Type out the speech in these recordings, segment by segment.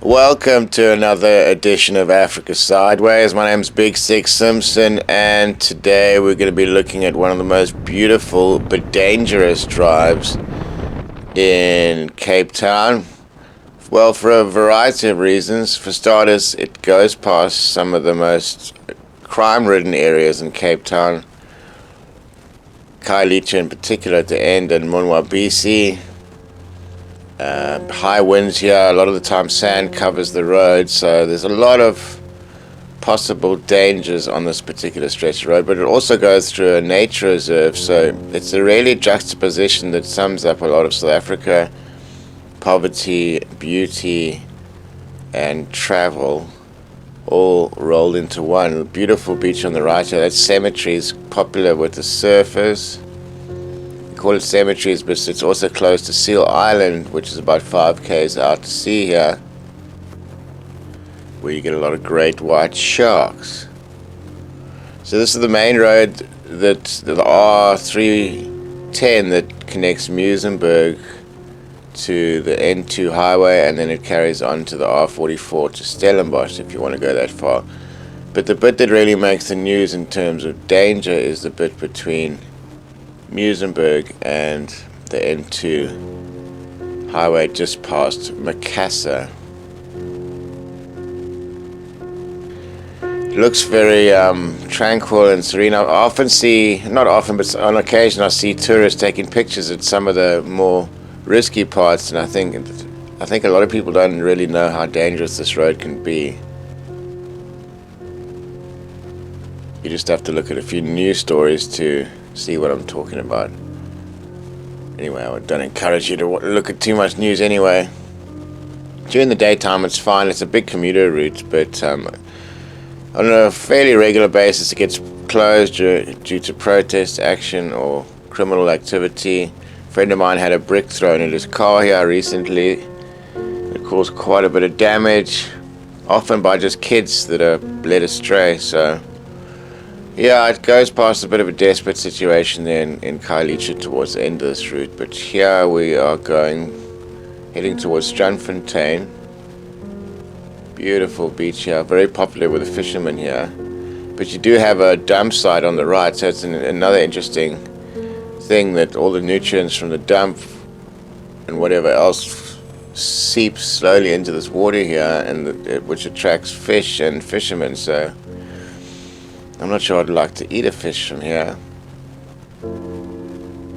Welcome to another edition of Africa Sideways. My name's Big Six Simpson, and today we're going to be looking at one of the most beautiful but dangerous drives in Cape Town. Well, for a variety of reasons. For starters, it goes past some of the most crime-ridden areas in Cape Town. Khayelitsha in particular at the end, and Monwabisi. High winds here, a lot of the time sand covers the road, so there's a lot of possible dangers on this particular stretch of road, but it also goes through a nature reserve, so it's a really juxtaposition that sums up a lot of South Africa: poverty, beauty, and travel, all rolled into one. Beautiful beach on the right here. That cemetery is popular with the surfers. Call it cemeteries, but it's also close to Seal Island, which is about 5 k's out to sea here, where you get a lot of great white sharks. So this is the main road, that the R310 that connects Muizenberg to the N2 highway, and then it carries on to the R44 to Stellenbosch if you want to go that far. But the bit that really makes the news in terms of danger is the bit between Muizenberg and the N2 highway just past Macassar. It looks very tranquil and serene. I often see, not often, but on occasion I see tourists taking pictures at some of the more risky parts, and I think a lot of people don't really know how dangerous this road can be. You just have to look at a few news stories to see what I'm talking about. Anyway, I don't encourage you to look at too much news anyway. During the daytime it's fine, it's a big commuter route, but on a fairly regular basis it gets closed due to protest action or criminal activity. A friend of mine had a brick thrown at his car here recently. It caused quite a bit of damage, often by just kids that are led astray. So yeah, it goes past a bit of a desperate situation there in Khayelitsha towards the end of this route, but here we are heading towards Strandfontein. Beautiful beach here, very popular with the fishermen here. But you do have a dump site on the right, so it's another interesting thing that all the nutrients from the dump and whatever else seeps slowly into this water here, and which attracts fish and fishermen. So I'm not sure I'd like to eat a fish from here.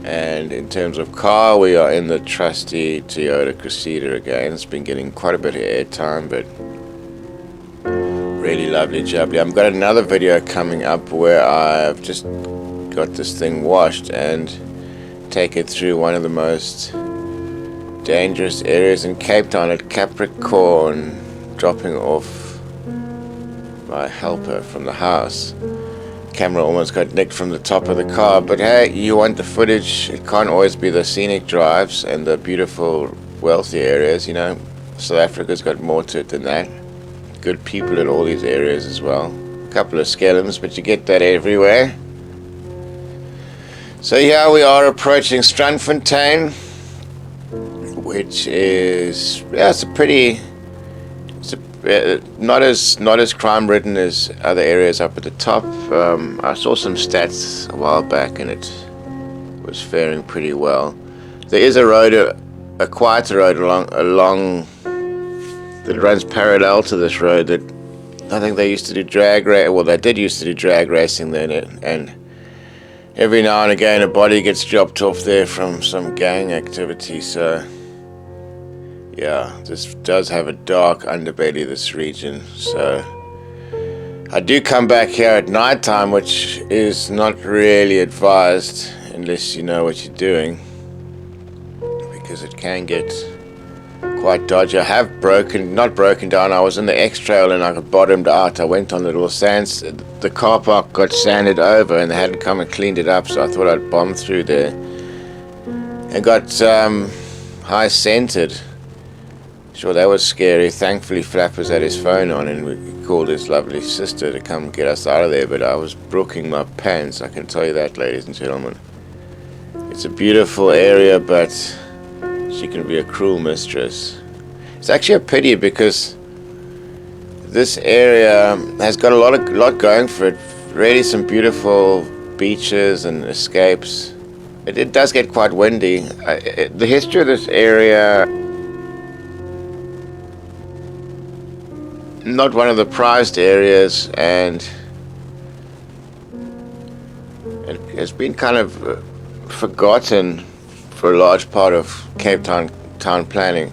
And in terms of car, we are in the trusty Toyota Cressida again. It's been getting quite a bit of airtime, but really lovely jubbly. I've got another video coming up where I've just got this thing washed and take it through one of the most dangerous areas in Cape Town at Capricorn, dropping off my helper from the house. Camera almost got nicked from the top of the car, but hey, you want the footage. It can't always be the scenic drives and the beautiful wealthy areas, you know. South Africa's got more to it than that. Good people in all these areas as well. A couple of skeletons, but you get that everywhere. So here we are approaching Strandfontein, which is, yeah, not as crime-ridden as other areas up at the top. I saw some stats a while back, and it was faring pretty well. There is a road, a quieter road along that runs parallel to this road that I think they used to do drag race. Well, they did used to do drag racing then, and every now and again a body gets dropped off there from some gang activity. So yeah, this does have a dark underbelly, this region. So I do come back here at night time, which is not really advised unless you know what you're doing, because it can get quite dodgy. I have not broken down. I was in the X trail and I got bottomed out. I went on the little sands. The car park got sanded over and they hadn't come and cleaned it up, so I thought I'd bomb through there and got high scented. Sure, that was scary. Thankfully Flappers had his phone on and we called his lovely sister to come get us out of there, but I was brooking my pants, I can tell you that, ladies and gentlemen. It's a beautiful area, but she can be a cruel mistress. It's actually a pity because this area has got a lot going for it. Really, some beautiful beaches and escapes. It does get quite windy. The history of this area, not one of the prized areas, and it has been kind of forgotten for a large part of Cape Town planning.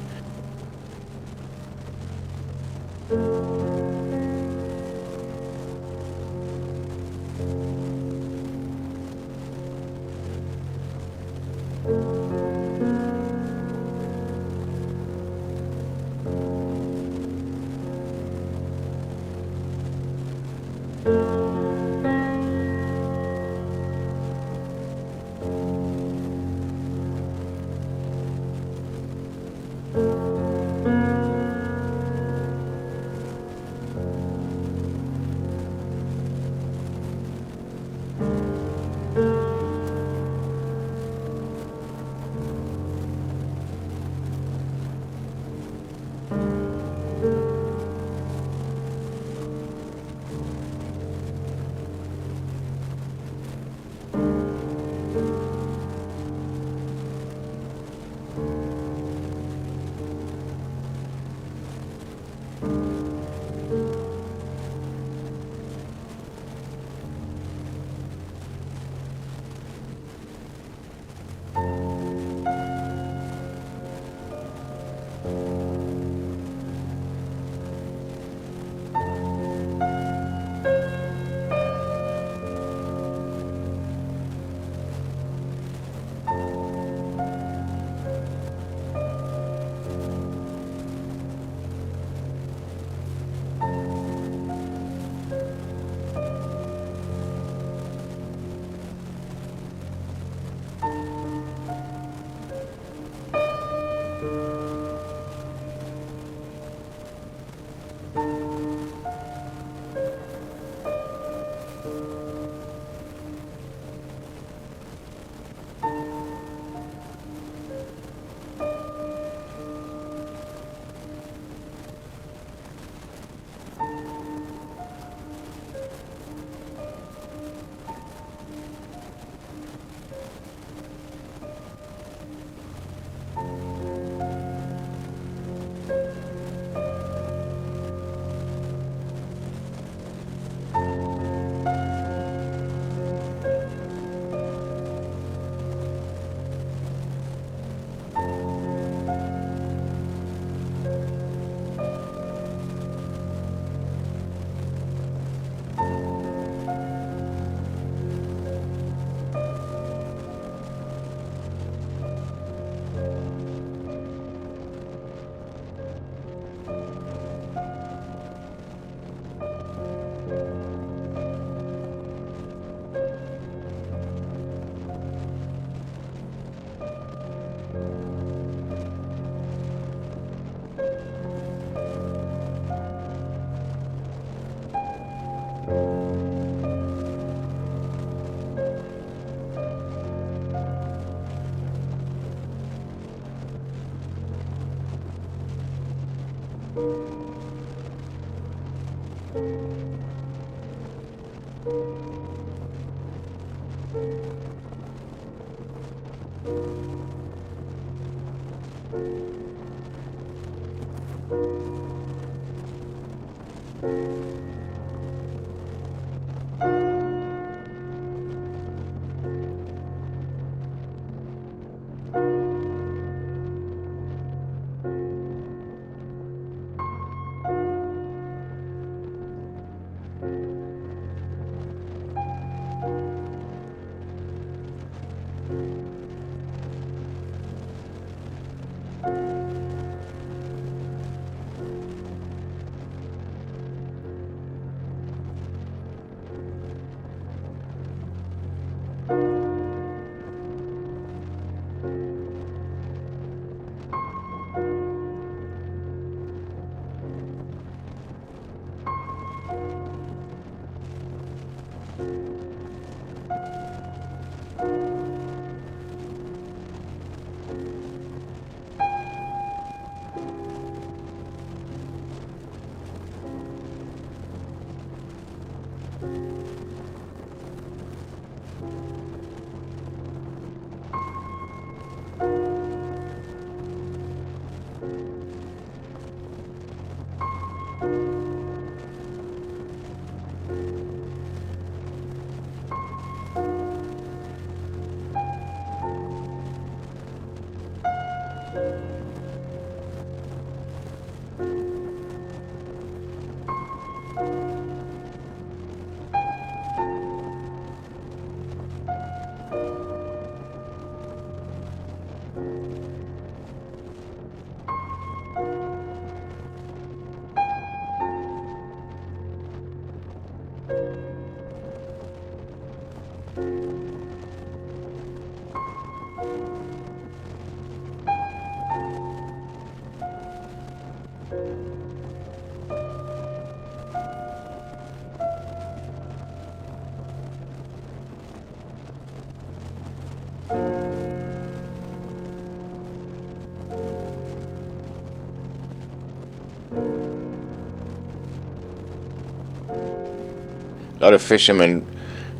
A lot of fishermen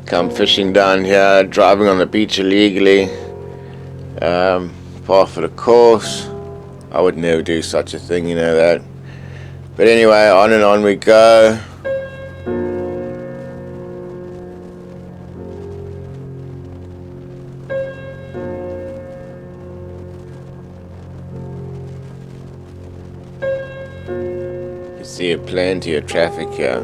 come fishing down here, driving on the beach illegally, par for the course. I would never do such a thing, you know that. But anyway, on and on we go. You see plenty of traffic here.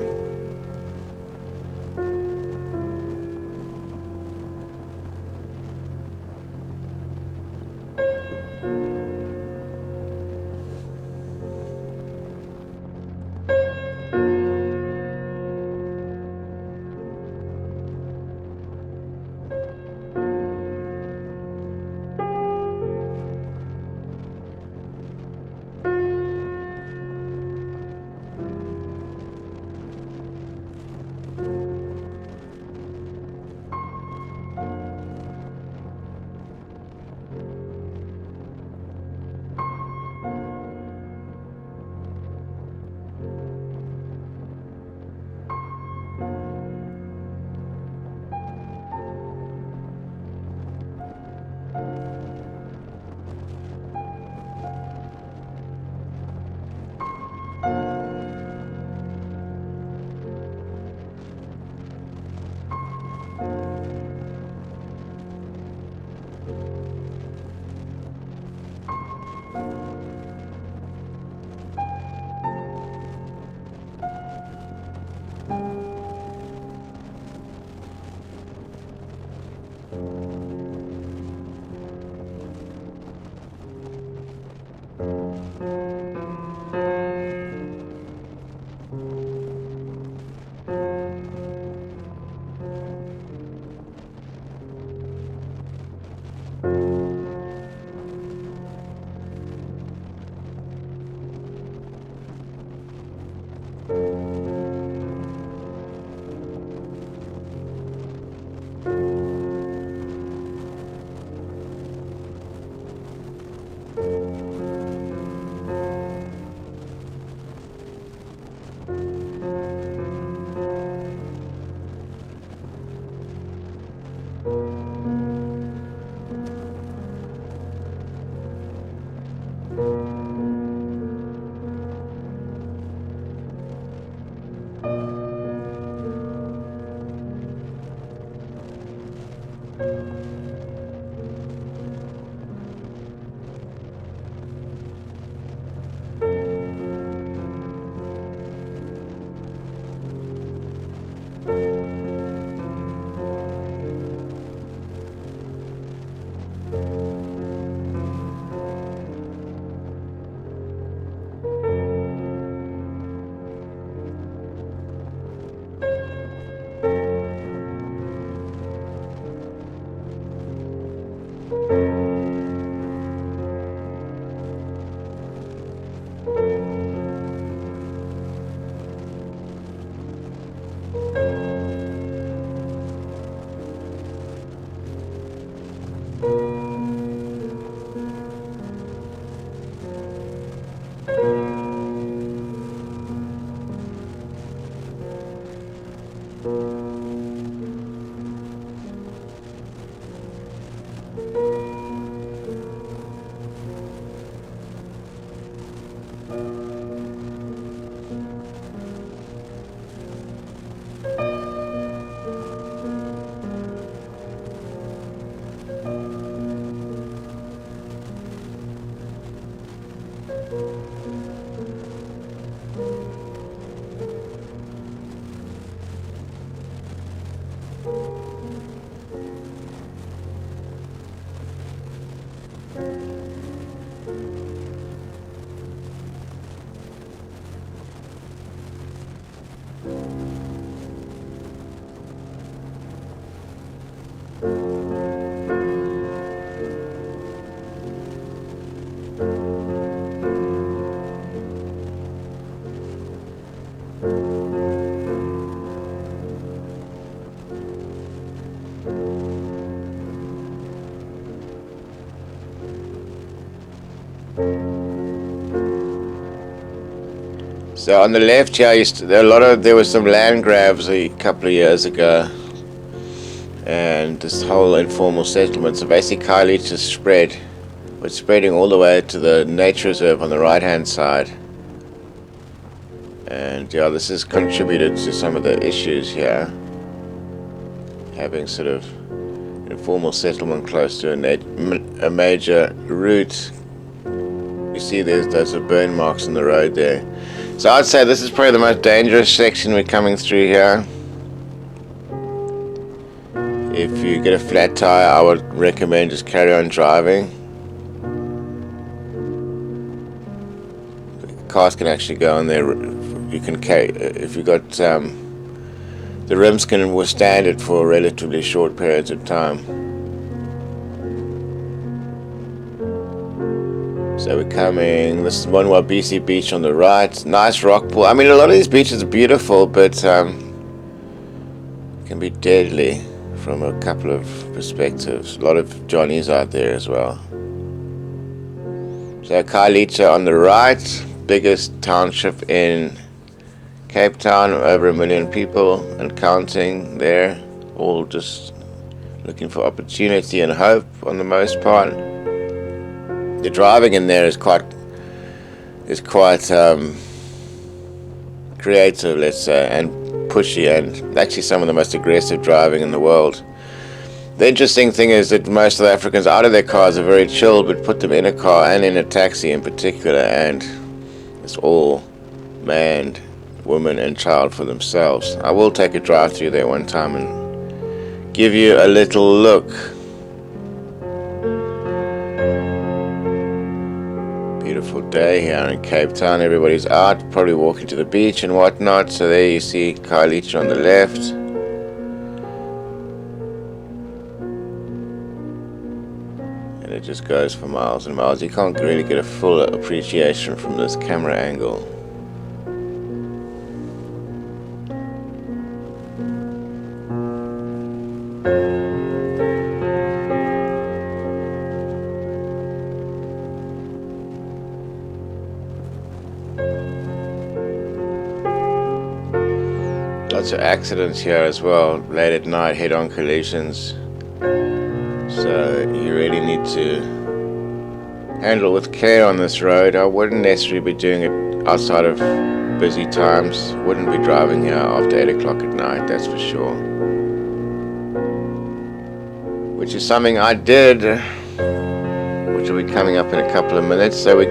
So on the left here, there was some land grabs a couple of years ago, and this whole informal settlement. So basically, Khayelitsha was spreading all the way to the nature reserve on the right-hand side, and yeah, this has contributed to some of the issues here, having sort of informal settlement close to a major route. You see, there's those are burn marks on the road there. So I'd say this is probably the most dangerous section we're coming through here. If you get a flat tire, I would recommend just carry on driving. Cars can actually go on there. You can carry, if you got the rims can withstand it for relatively short periods of time. So we're coming, this is Wabisi Beach on the right, nice rock pool. I mean, a lot of these beaches are beautiful, but can be deadly from a couple of perspectives. A lot of Johnnies out there as well. So Khayelitsha on the right, biggest township in Cape Town, over 1 million people and counting there, all just looking for opportunity and hope on the most part. The driving in there is quite creative, let's say, and pushy, and actually some of the most aggressive driving in the world. The interesting thing is that most South Africans out of their cars are very chilled, but put them in a car and in a taxi in particular, and it's all man, woman and child for themselves. I will take a drive through there one time and give you a little look. Beautiful day here in Cape Town. Everybody's out, probably walking to the beach and whatnot. So there you see Khayelitsha on the left. And it just goes for miles and miles. You can't really get a full appreciation from this camera angle. Lots of accidents here as well, late at night, head-on collisions. So you really need to handle with care on this road. I wouldn't necessarily be doing it outside of busy times. Wouldn't be driving here after 8 o'clock at night, that's for sure. Which is something I did, which will be coming up in a couple of minutes. So we're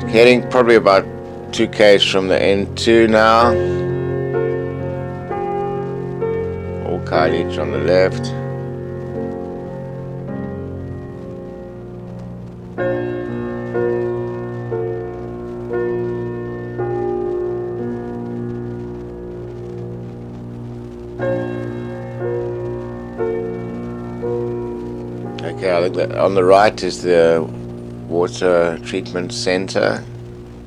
heading probably about 2 k's from the N2 now. Khayelitsha on the left. Okay, I think that on the right is the water treatment center.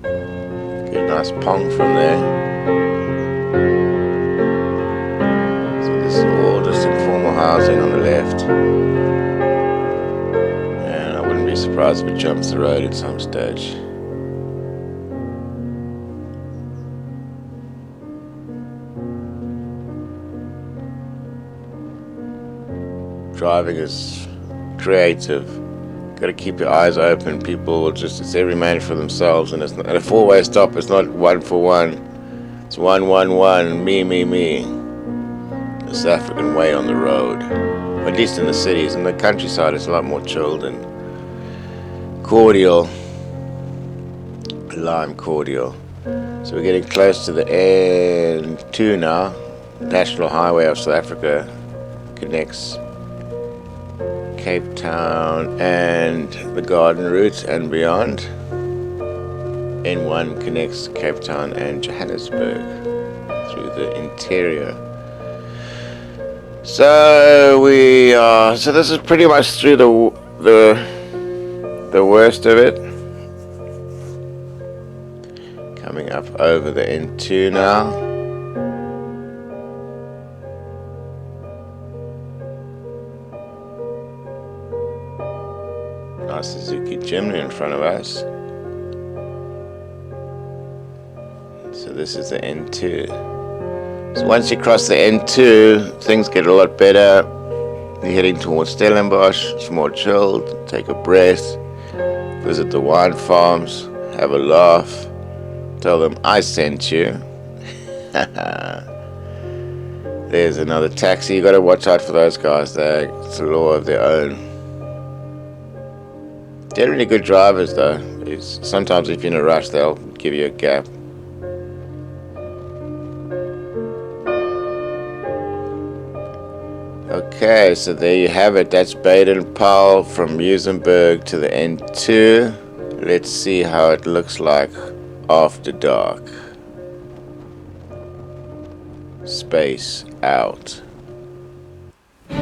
Get a nice pong from there. Housing on the left, and I wouldn't be surprised if it jumps the road at some stage. Driving is creative. Got to keep your eyes open. People will it's every man for themselves, and it's not, at a four-way stop, it's not one for one. It's 1-1-1, me. South African way on the road, at least in the cities. In the countryside it's a lot more chilled and cordial, lime cordial. So we're getting close to the N2 now. National Highway of South Africa connects Cape Town and the Garden Route and beyond. N1 connects Cape Town and Johannesburg through the interior. So this is pretty much through the worst of it. Coming up over the N2 now. Nice Suzuki Jimny in front of us. So this is the N2. So once you cross the N2, things get a lot better. You're heading towards Stellenbosch. It's more chilled. Take a breath. Visit the wine farms. Have a laugh. Tell them I sent you. There's another taxi. You gotta watch out for those guys. It's a law of their own. Generally good drivers though. Sometimes if you're in a rush, they'll give you a gap. Okay, so there you have it. That's Baden Powell from Muizenberg to the N2. Let's see how it looks like after dark. Space out. So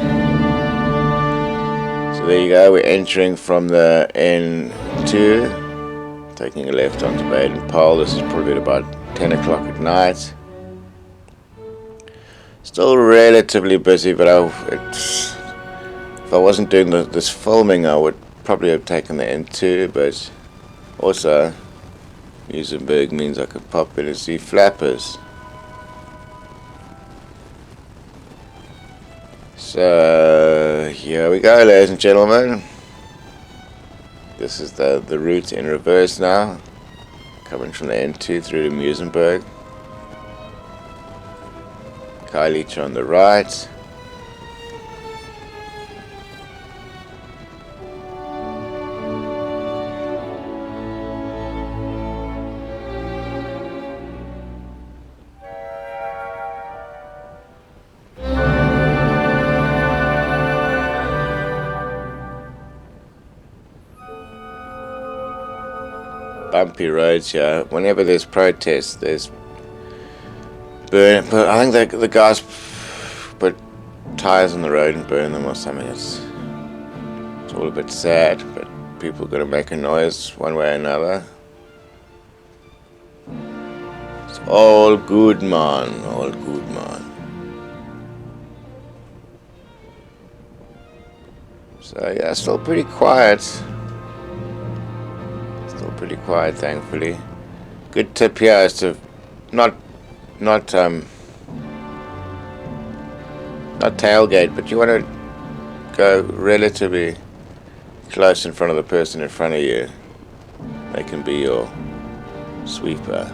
there you go. We're entering from the N2, taking a left onto Baden Powell. This is probably about 10 o'clock at night. Still relatively busy, but if I wasn't doing this filming, I would probably have taken the N2, but also Muizenberg means I could pop in and see flappers. So here we go, ladies and gentlemen. This is the route in reverse now, coming from the N2 through to Muizenberg. Khayelitsha on the right. Bumpy roads here. Whenever there's protests, there's burn. But I think the guys put tires on the road and burn them or something. It's all a bit sad, but people got to make a noise one way or another. It's all good, man. All good, man. So yeah, still pretty quiet. Still pretty quiet, thankfully. Good tip here is to not tailgate, but you want to go relatively close in front of the person in front of you. They can be your sweeper.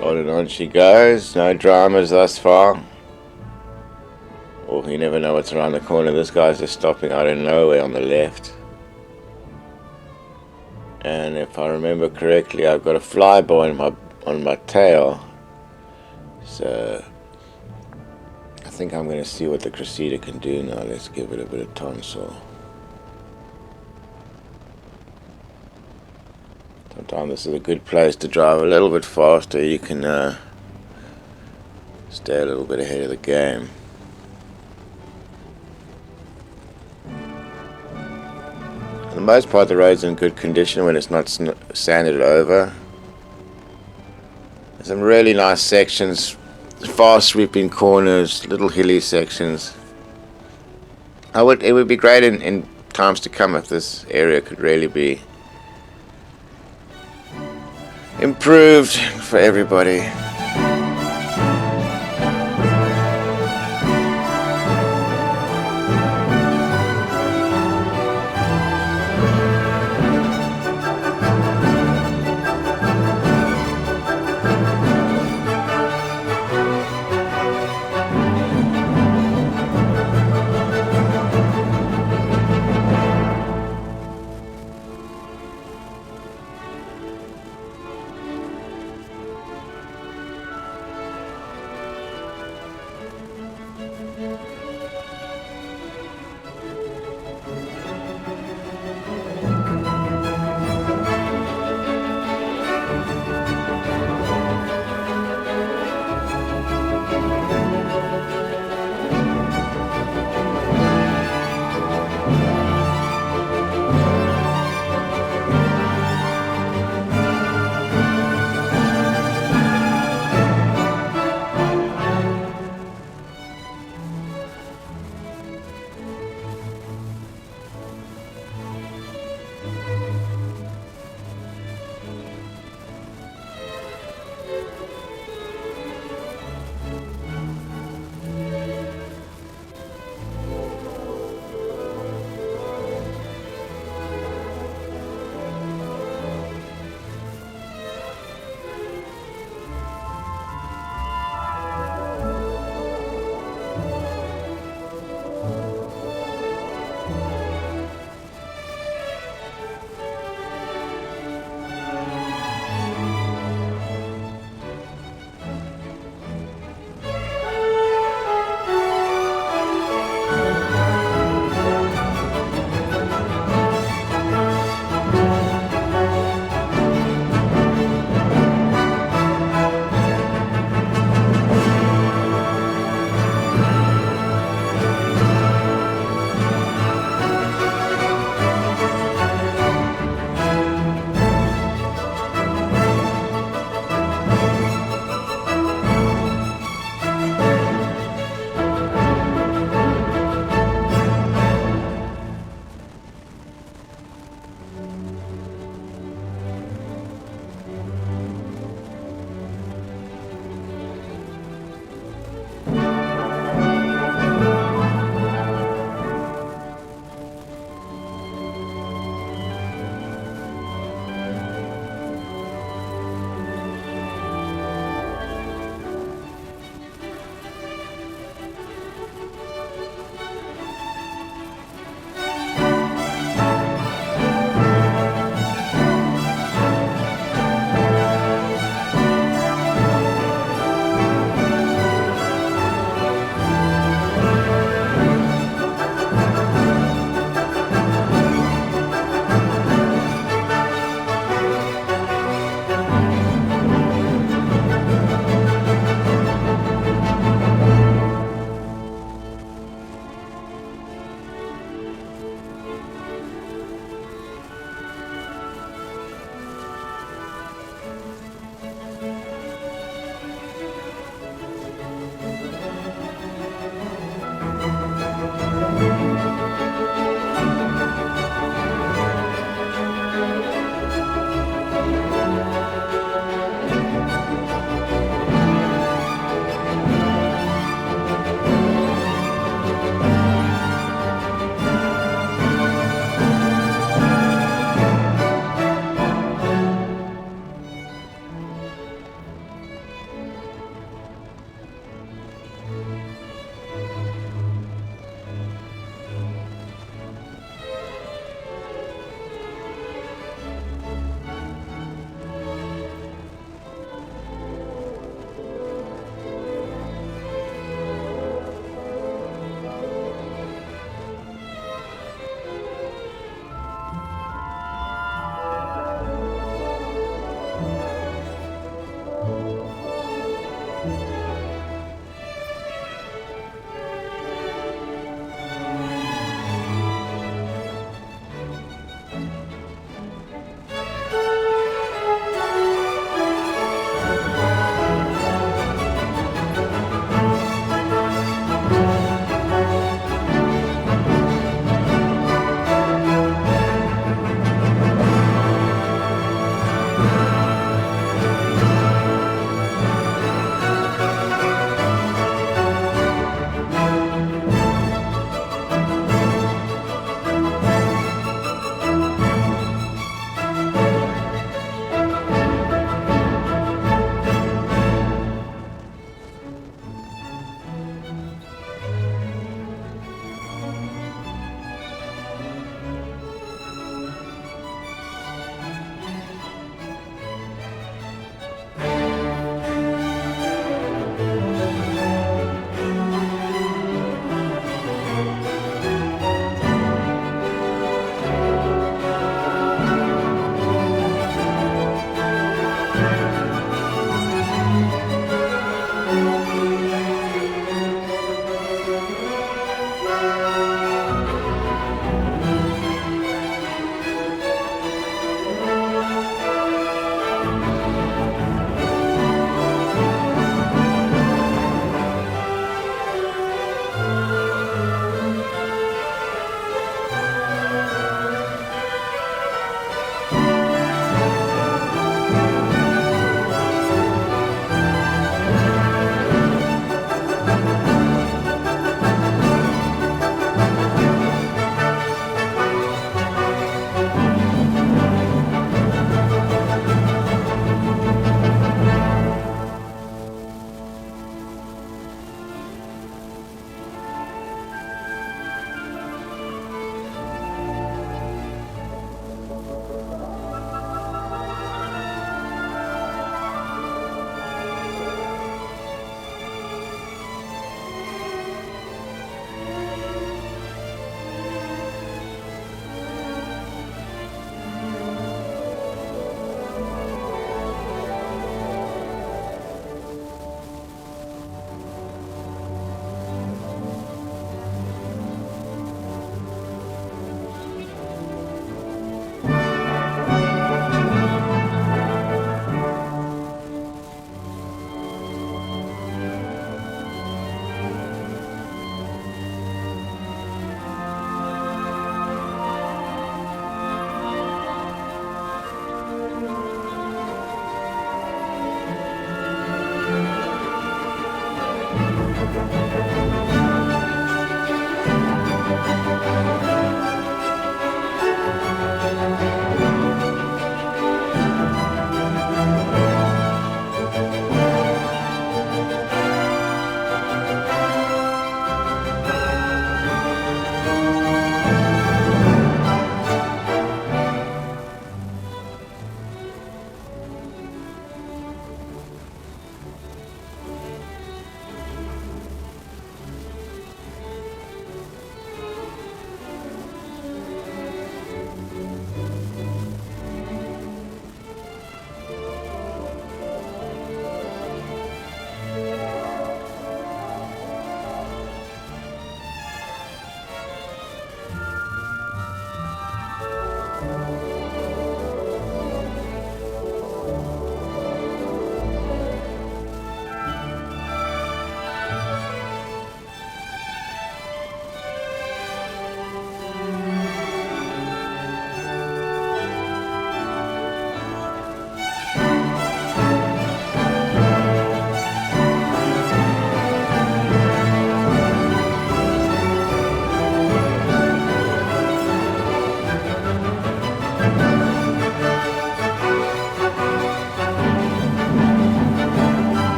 On and on she goes, no dramas thus far. Oh, you never know what's around the corner. This guy's just stopping out of nowhere on the left. And if I remember correctly, I've got a flyby on my tail. So I think I'm going to see what the Cressida can do now. Let's give it a bit of tonsil. Sometimes this is a good place to drive a little bit faster. You can stay a little bit ahead of the game. For the most part, the road's in good condition when it's not sanded over. There's some really nice sections, fast sweeping corners, little hilly sections. It would be great in times to come if this area could really be improved for everybody.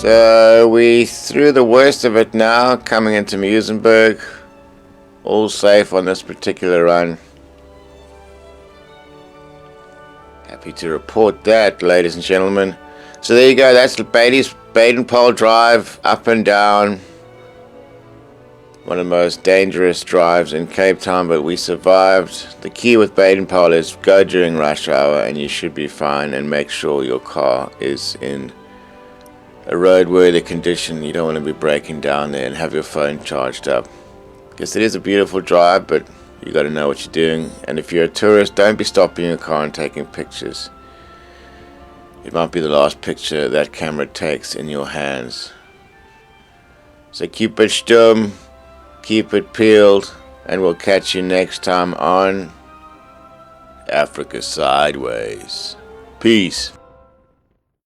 So we through the worst of it now, coming into Muizenberg. All safe on this particular run. Happy to report that, ladies and gentlemen. So there you go, that's Baden Powell Drive, up and down. One of the most dangerous drives in Cape Town, but we survived. The key with Baden Powell is go during rush hour and you should be fine, and make sure your car is in a roadworthy condition. You don't want to be breaking down there, and have your phone charged up. Because it is a beautiful drive, but you got to know what you're doing. And if you're a tourist, don't be stopping your car and taking pictures. It might be the last picture that camera takes in your hands. So keep it stum, keep it peeled, and we'll catch you next time on Africa Sideways. Peace.